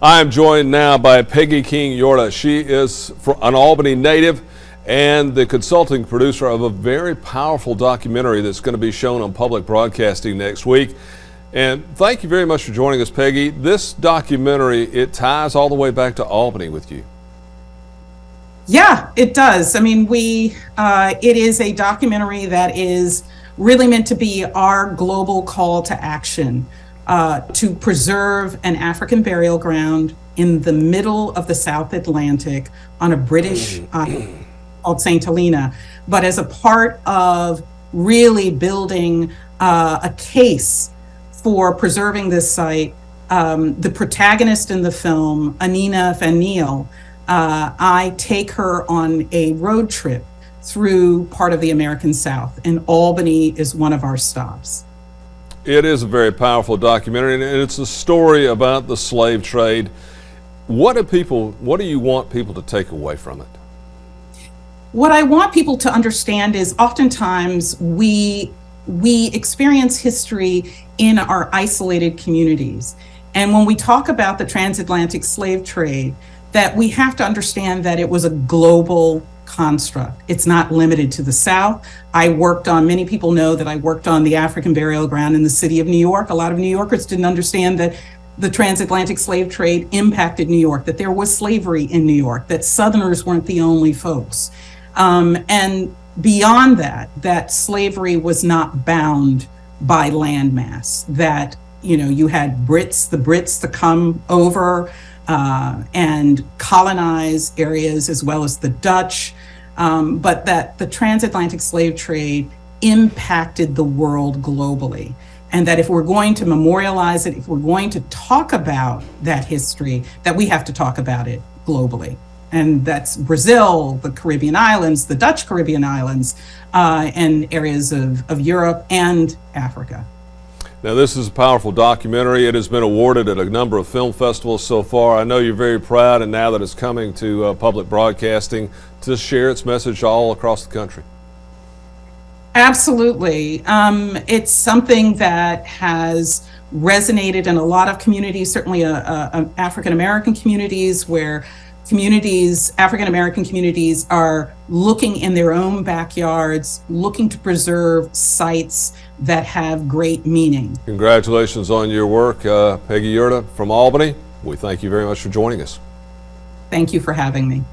I am joined now by Peggy King-Yorta. She is an Albany native and the consulting producer of a very powerful documentary that's going to be shown on public broadcasting next week. And thank you very much for joining us, Peggy. This documentary, it ties all the way back to Albany with you. Yeah, it does. I mean, it is a documentary that is really meant to be our global call to action. To preserve an African burial ground in the middle of the South Atlantic on a British island called St. Helena, but as a part of really building a case for preserving this site. The protagonist in the film, Anina Van Niel, I take her on a road trip through part of the American South, and Albany is one of our stops. It is a very powerful documentary, and it's a story about the slave trade. What do you want people to take away from it? What I want people to understand is oftentimes we experience history in our isolated communities. And when we talk about the transatlantic slave trade, that we have to understand that it was a global construct. It's not limited to the South. Many people know that I worked on the African burial ground in the city of New York. A lot of New Yorkers didn't understand that the transatlantic slave trade impacted New York, that there was slavery in New York, that Southerners weren't the only folks. And beyond that slavery was not bound by landmass, that, you had the Brits to come over and colonize areas, as well as the Dutch, but that the transatlantic slave trade impacted the world globally. And that if we're going to memorialize it, if we're going to talk about that history, that we have to talk about it globally. And that's Brazil, the Caribbean islands, the Dutch Caribbean islands, and areas of Europe and Africa. Now, this is a powerful documentary. It has been awarded at a number of film festivals so far. I know you're very proud, and now that it's coming to public broadcasting, to share its message all across the country. Absolutely. It's something that has resonated in a lot of communities, certainly African-American communities, where African-American communities are looking in their own backyards, looking to preserve sites that have great meaning. Congratulations on your work, Peggy Yorta from Albany. We thank you very much for joining us. Thank you for having me.